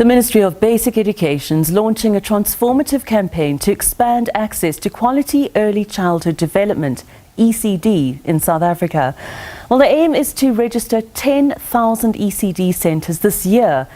The Ministry of Basic Education is launching a transformative campaign to expand access to quality early childhood development, ECD, in South Africa. Well, the aim is to register 10,000 ECD centres this year.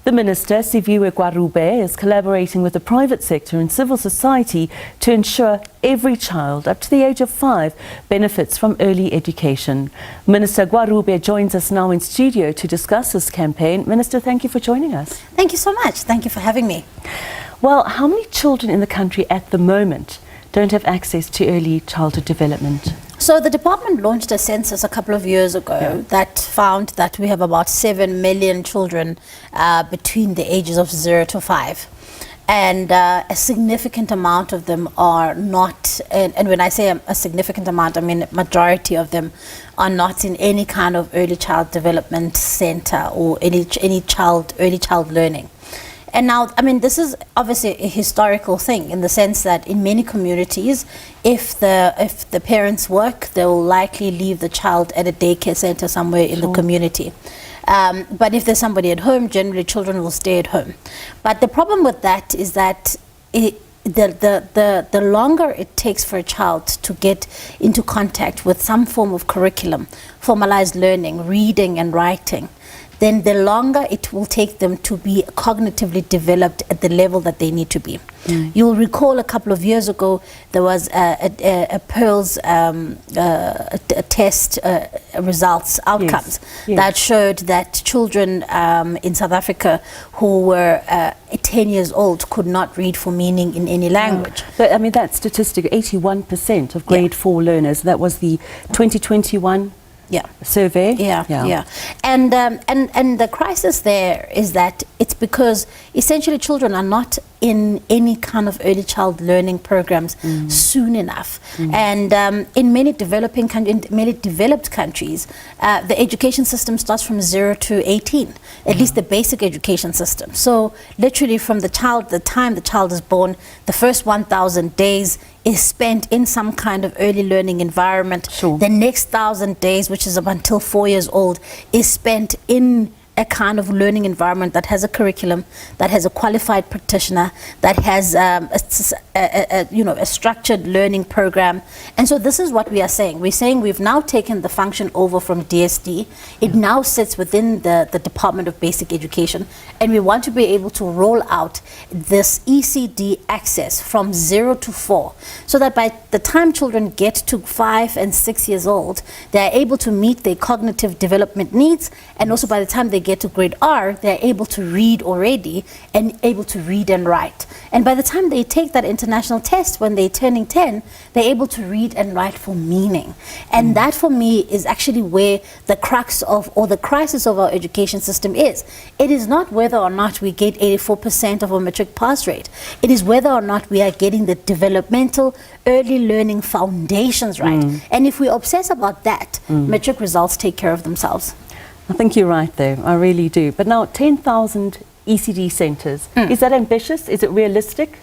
The Minister, Siviwe Gwarube, is collaborating with the private sector and civil society to ensure every child up to the age of 5 benefits from early education. Minister Gwarube joins us now in studio to discuss this campaign. Minister, thank you for joining us. Thank you so much. Thank you for having me. Well, how many children in the country at the moment don't have access to early childhood development? So the department launched a census a couple of years ago that found that we have about 7 million children between the ages of 0 to 5. And a significant amount of them are not, and when I say a significant amount, I mean majority of them are not in any kind of early child development center or any early child learning. And now, I mean, this is obviously a historical thing in the sense that in many communities, if the parents work, they will likely leave the child at a daycare center somewhere in the community. But if there's somebody at home, generally children will stay at home. But the problem with that is that the longer it takes for a child to get into contact with some form of curriculum, formalized learning, reading and writing, then the longer it will take them to be cognitively developed at the level that they need to be. You'll recall a couple of years ago there was a PEARLS test results, outcomes that showed that children in South Africa who were 10 years old could not read for meaning in any language. But I mean, that statistic, 81% of grade 4 learners, that was the 2021 survey. And the crisis there is that it's because essentially children are not in any kind of early child learning programs soon enough. And in many developed countries, the education system starts from 0 to 18, at least the basic education system. So literally from the time the child is born, the first 1,000 days is spent in some kind of early learning environment. The next 1,000 days, which is up until 4 years old, is spent in a kind of learning environment that has a curriculum, that has a qualified practitioner, that has a structured learning program. And so this is what we are saying. We're saying we've now taken the function over from DSD. It now sits within the Department of Basic Education, and we want to be able to roll out this ECD access from 0 to 4, so that by the time children get to 5 and 6 years old, they're able to meet their cognitive development needs, and also by the time they get to grade R, they're able to read already and able to read and write. And by the time they take that international test when they're turning 10, they're able to read and write for meaning. And that for me is actually where the crux of, or the crisis of our education system is. It is not whether or not we get 84% of our matric pass rate. It is whether or not we are getting the developmental early learning foundations right. And if we obsess about that, matric results take care of themselves. I think you're right there, I really do. But now 10,000 ECD centres, is that ambitious? Is it realistic?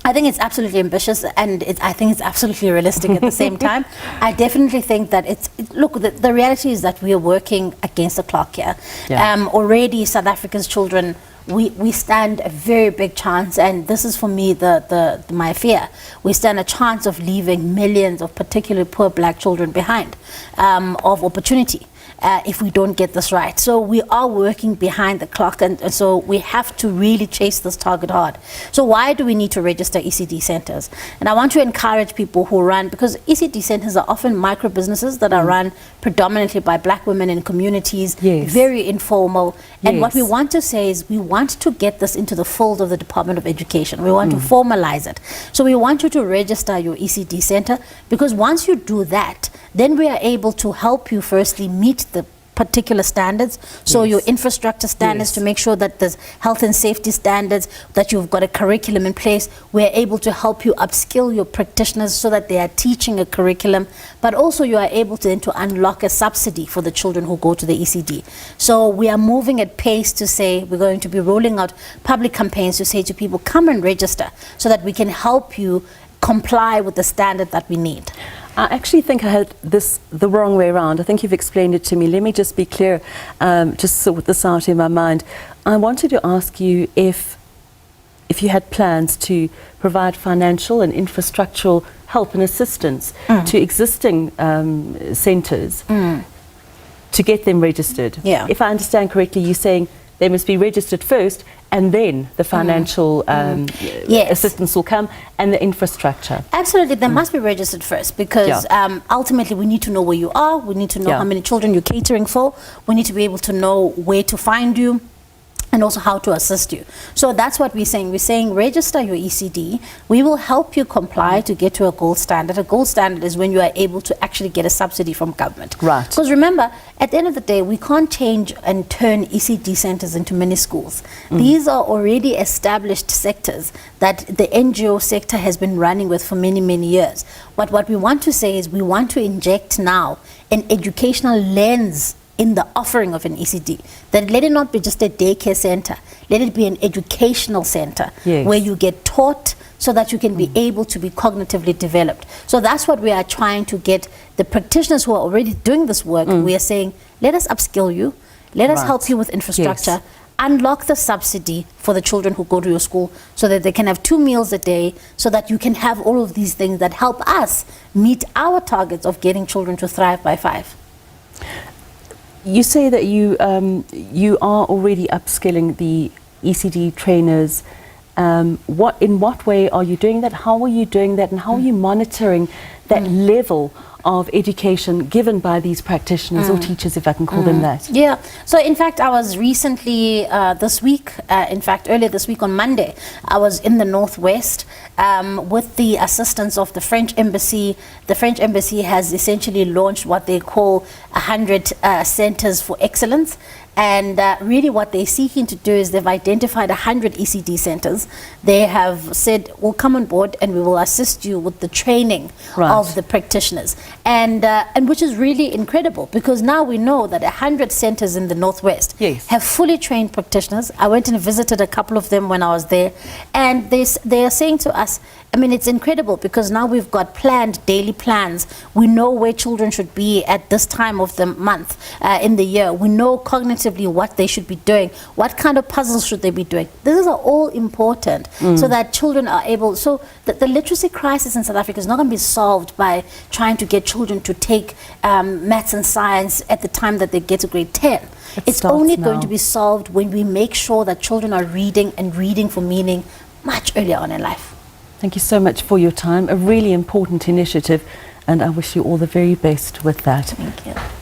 I think it's absolutely ambitious, and I think it's absolutely realistic at the same time. I definitely think that look, the reality is that we are working against the clock here. Already South Africa's children, we stand a very big chance, and this is for me my fear. We stand a chance of leaving millions of particularly poor black children behind of opportunity. If we don't get this right. So we are working behind the clock, and so we have to really chase this target hard. So why do we need to register ECD centers? And I want to encourage people who run, because ECD centers are often micro businesses that are run predominantly by black women in communities, very informal. And what we want to say is we want to get this into the fold of the Department of Education. We want to formalize it. So we want you to register your ECD center, because once you do that, then we are able to help you firstly meet the particular standards, so your infrastructure standards to make sure that there's health and safety standards, that you've got a curriculum in place. We're able to help you upskill your practitioners so that they are teaching a curriculum, but also you are able to then to unlock a subsidy for the children who go to the ECD. So we are moving at pace to say we're going to be rolling out public campaigns to say to people, come and register so that we can help you comply with the standard that we need. I actually think I had this the wrong way around. I think you've explained it to me. Let me just be clear, just sort this out in my mind. I wanted to ask you if you had plans to provide financial and infrastructural help and assistance to existing centres to get them registered. Yeah. If I understand correctly, you're saying they must be registered first, and then the financial assistance will come, and the infrastructure. Absolutely, they must be registered first, because ultimately we need to know where you are, we need to know how many children you're catering for, we need to be able to know where to find you, and also how to assist you. So that's what we're saying. We're saying register your ECD. We will help you comply to get to a gold standard. A gold standard is when you are able to actually get a subsidy from government. Right. Because remember, at the end of the day, we can't change and turn ECD centers into mini schools. These are already established sectors that the NGO sector has been running with for many, many years. But what we want to say is we want to inject now an educational lens in the offering of an ECD. That let it not be just a daycare center, let it be an educational center where you get taught so that you can be able to be cognitively developed. So that's what we are trying to get the practitioners who are already doing this work. We are saying, let us upskill you, let us help you with infrastructure, unlock the subsidy for the children who go to your school so that they can have 2 meals a day, so that you can have all of these things that help us meet our targets of getting children to thrive by 5. You say that you are already upskilling the ECD trainers. In what way are you doing that? How are you doing that? And how are you monitoring that level of education given by these practitioners or teachers, if I can call them that? Yeah. So in fact, I was recently this week, earlier this week on Monday, I was in the Northwest with the assistance of the French Embassy. The French Embassy has essentially launched what they call 100 centers for excellence. And really what they're seeking to do is they've identified 100 ECD centers. They have said, we'll come on board and we will assist you with the training of the practitioners. And which is really incredible, because now we know that 100 centers in the Northwest have fully trained practitioners. I went and visited a couple of them when I was there. And they are saying to us, I mean, it's incredible, because now we've got planned daily plans. We know where children should be at this time of the month, in the year. We know cognitively what they should be doing. What kind of puzzles should they be doing? These are all important so that children are able. So the literacy crisis in South Africa is not going to be solved by trying to get children to take maths and science at the time that they get to grade 10. It's only going to be solved when we make sure that children are reading and reading for meaning much earlier on in life. Thank you so much for your time. A really important initiative, and I wish you all the very best with that. Thank you.